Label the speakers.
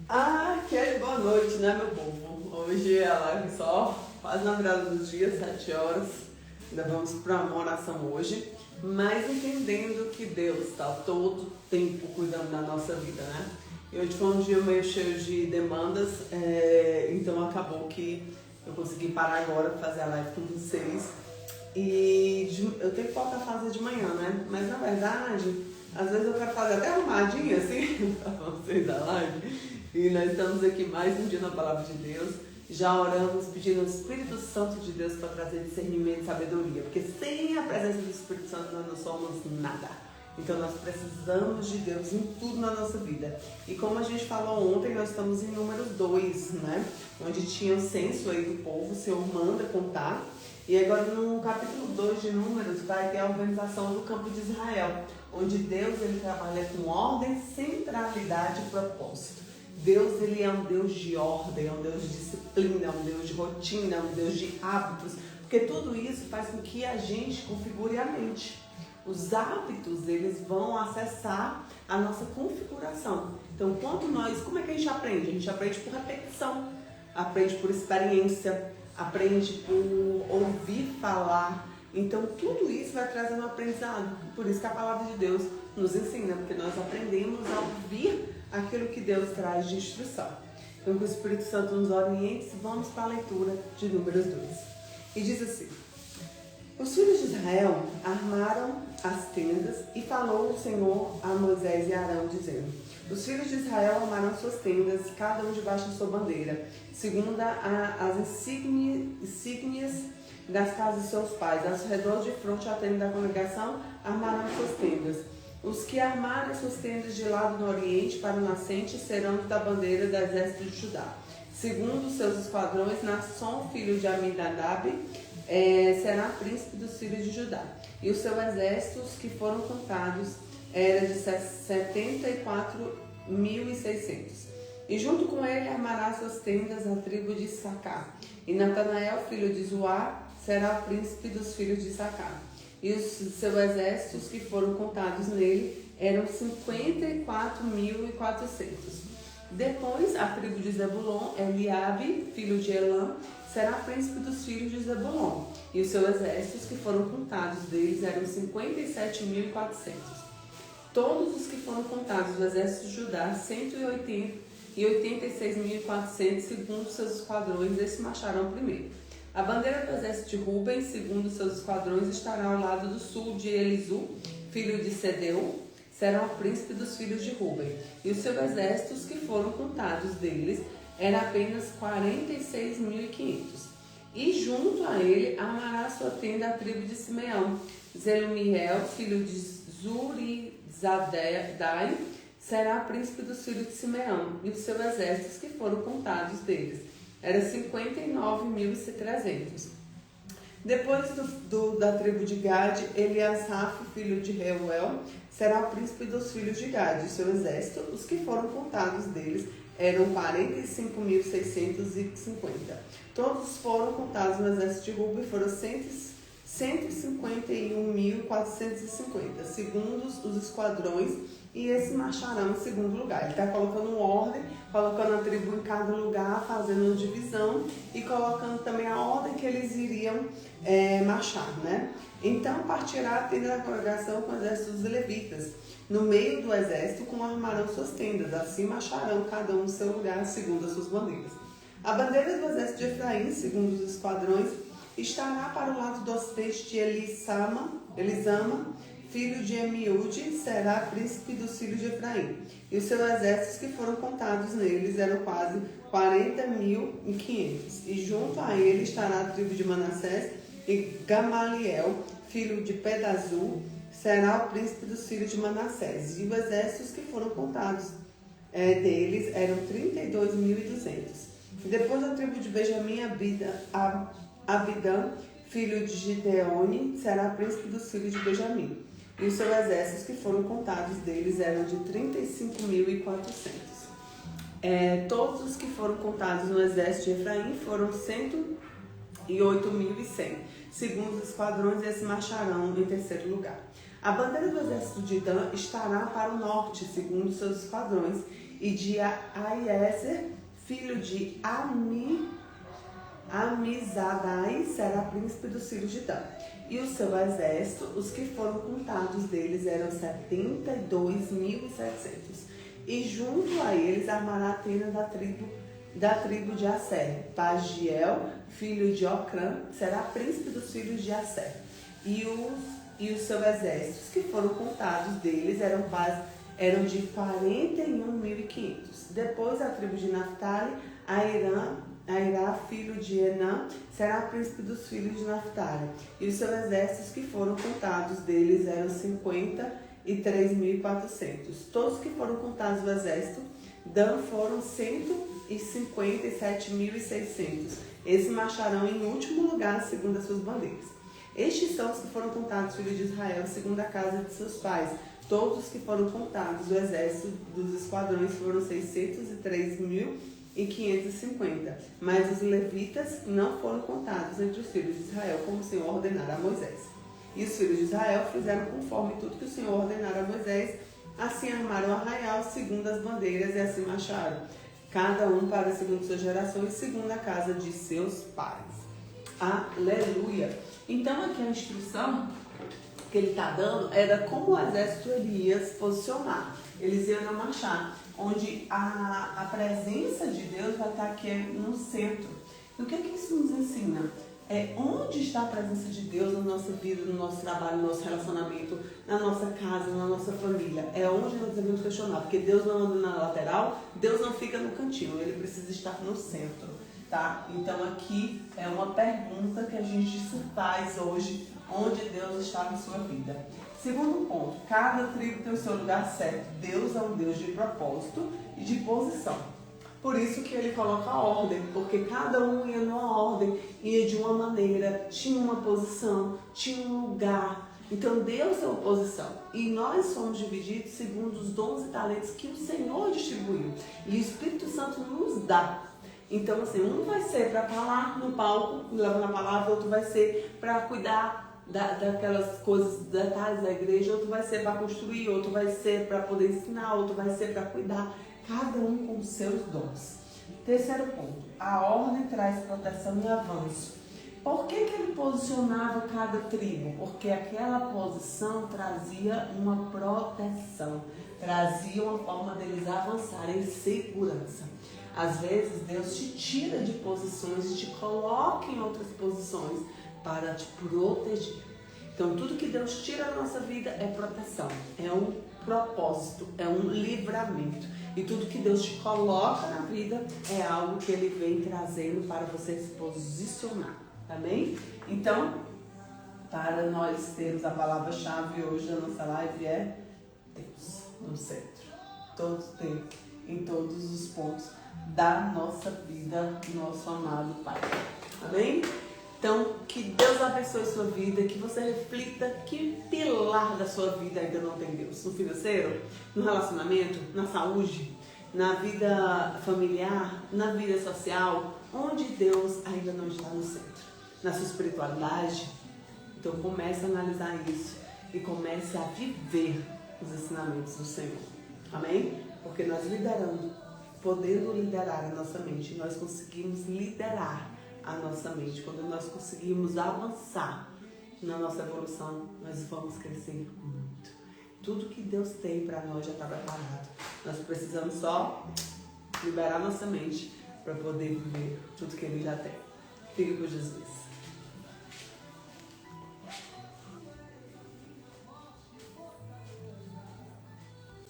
Speaker 1: Aquele boa noite, né, meu povo? Hoje é a live só, quase na virada do dia, 7 horas. Ainda vamos para uma oração hoje, mas entendendo que Deus está todo o tempo cuidando da nossa vida, né? E hoje foi um dia meio cheio de demandas, então acabou que eu consegui parar agora para fazer a live com vocês. Eu tenho que voltar a fazer de manhã, né? Mas na verdade, às vezes eu quero fazer até arrumadinha assim, para vocês da live. E nós estamos aqui mais um dia na Palavra de Deus. Já oramos pedindo ao Espírito Santo de Deus para trazer discernimento e sabedoria. Porque sem a presença do Espírito Santo nós não somos nada. Então nós precisamos de Deus em tudo na nossa vida. E como a gente falou ontem, nós estamos em números 2, né? Onde tinha o censo aí do povo, o Senhor manda contar. E agora no capítulo 2 de Números vai ter a organização do campo de Israel. Onde Deus ele trabalha com ordem, centralidade e propósito. Deus ele é um Deus de ordem, é um Deus de disciplina, é um Deus de rotina, é um Deus de hábitos, porque tudo isso faz com que a gente configure a mente. Os hábitos eles vão acessar a nossa configuração. Então, como é que a gente aprende? A gente aprende por repetição, aprende por experiência, aprende por ouvir falar. Então, tudo isso vai trazendo um aprendizado. Por isso que a palavra de Deus nos ensina, porque nós aprendemos a ouvir aquilo que Deus traz de instrução. Então, que o Espírito Santo nos oriente, vamos para a leitura de Números 2. E diz assim: os filhos de Israel armaram as tendas e falou o Senhor a Moisés e Arão, dizendo: os filhos de Israel armaram suas tendas, cada um debaixo de sua bandeira, segundo as insígnias das casas de seus pais. Ao redor de fronte à tenda da congregação, armaram suas tendas. Os que armarem suas tendas de lado no oriente para o nascente serão da bandeira do exército de Judá. Segundo os seus esquadrões, Naasson, filho de Aminadab, será príncipe dos filhos de Judá. E os seus exércitos que foram contados era de 74.600. E junto com ele armará suas tendas a tribo de Issacar. E Natanael, filho de Zuar, será o príncipe dos filhos de Issacar. E os seus exércitos que foram contados nele eram 54.400. Depois, a tribo de Zebulon, Eliabe, filho de Elã, será príncipe dos filhos de Zebulon. E os seus exércitos que foram contados deles eram 57.400. Todos os que foram contados do exército de Judá, 186.400, segundo seus esquadrões, esses marcharão primeiro. A bandeira do exército de Ruben, segundo seus esquadrões, estará ao lado do sul de Elisu, filho de Sedeu, será o príncipe dos filhos de Ruben. E os seus exércitos que foram contados deles eram apenas 46.500. E junto a ele armará sua tenda a tribo de Simeão. Zelumiel, filho de Zurizadai, será príncipe dos filhos de Simeão. E os seus exércitos que foram contados deles era 59.300. Depois da tribo de Gade, Eliasaf, filho de Reuel, será o príncipe dos filhos de Gade. E seu exército, os que foram contados deles, eram 45.650. Todos foram contados no exército de Ruben, foram 151.450, segundo os esquadrões, e esses marcharão em segundo lugar. Ele está colocando ordem, colocando a tribo em cada lugar, fazendo uma divisão e colocando também a ordem que eles iriam marchar, né? Então partirá a tenda da congregação com o exército dos levitas. No meio do exército, como armarão suas tendas, assim marcharão cada um no seu lugar, segundo as suas bandeiras. A bandeira do exército de Efraim, segundo os esquadrões, estará para o lado do ocidente de Elisama, filho de Amiúde, será príncipe dos filhos de Efraim. E os seus exércitos que foram contados neles eram quase 40.500. E junto a ele estará a tribo de Manassés, e Gamaliel, filho de Pedazur, será o príncipe dos filhos de Manassés. E os exércitos que foram contados deles eram 32.200. Depois da tribo de Benjamim, Abidã, filho de Gideone, será príncipe dos filhos de Benjamim. E os seus exércitos que foram contados deles eram de 35.400. Todos os que foram contados no exército de Efraim foram 108.100. Segundo os esquadrões, esses marcharão em terceiro lugar. A bandeira do exército de Dan estará para o norte, segundo seus esquadrões, E de Aiezer, filho de Amizadai, será príncipe dos filhos de Dan. E o seu exército, os que foram contados deles eram 72.700. E junto a eles armará a tenda da tribo de Asser. Pagiel, filho de Ocrã, será príncipe dos filhos de Asser. E os seus exércitos, que foram contados deles, eram de 41.500. Depois a tribo de Naftali, Airá, filho de Enã, será príncipe dos filhos de Naftali. E os seus exércitos, que foram contados deles, eram 53.400. Todos que foram contados do exército, Dan, foram 157.600. Esses marcharão em último lugar, segundo as suas bandeiras. Estes são os que foram contados, filhos de Israel, segundo a casa de seus pais. Todos os que foram contados do exército dos esquadrões foram 603.550. Mas os levitas não foram contados entre os filhos de Israel, como o Senhor ordenara a Moisés. E os filhos de Israel fizeram conforme tudo que o Senhor ordenara a Moisés. Assim armaram o arraial segundo as bandeiras e assim marcharam, cada um para segundo suas gerações, segundo a casa de seus pais. Aleluia! Então aqui a instrução que ele está dando era como o exército ele ia se posicionar. Eles iam marchar, onde a presença de Deus vai estar aqui no centro. E o que isso nos ensina? Onde está a presença de Deus na nossa vida, no nosso trabalho, no nosso relacionamento, na nossa casa, na nossa família. É onde nós devemos questionar, porque Deus não anda na lateral, Deus não fica no cantinho, Ele precisa estar no centro, tá? Então aqui é uma pergunta que a gente se faz hoje, onde Deus está na sua vida. Segundo ponto, cada tribo tem o seu lugar certo. Deus é um Deus de propósito e de posição. Por isso que ele coloca a ordem, porque cada um ia numa ordem, ia de uma maneira, tinha uma posição, tinha um lugar. Então Deus é uma posição. E nós somos divididos segundo os dons e talentos que o Senhor distribuiu. E o Espírito Santo nos dá. Então assim, um vai ser para falar no palco, levando a palavra, outro vai ser para cuidar daquelas coisas, detalhes da igreja, outro vai ser para construir, outro vai ser para poder ensinar, outro vai ser para cuidar. Cada um com os seus dons. Terceiro ponto, a ordem traz proteção e avanço. Por que ele posicionava cada tribo? Porque aquela posição trazia uma proteção, trazia uma forma deles avançarem em segurança. Às vezes Deus te tira de posições e te coloca em outras posições para te proteger. Então tudo que Deus tira da nossa vida é proteção, é um propósito, é um livramento. E tudo que Deus te coloca na vida é algo que Ele vem trazendo para você se posicionar. Amém? Então, para nós termos a palavra-chave hoje da nossa live é Deus no centro. Todo tempo, em todos os pontos da nossa vida, nosso amado Pai. Amém? Então, que Deus abençoe sua vida, que você reflita que pilar da sua vida ainda não tem Deus. No financeiro, no relacionamento, na saúde, na vida familiar, na vida social, onde Deus ainda não está no centro. Na sua espiritualidade. Então comece a analisar isso e comece a viver os ensinamentos do Senhor. Amém? Porque nós podendo liderar a nossa mente, nós conseguimos liderar a nossa mente. Quando nós conseguimos avançar na nossa evolução, nós vamos crescer muito. Tudo que Deus tem para nós já está preparado. Nós precisamos só liberar nossa mente para poder viver tudo que Ele já tem. Fique com Jesus.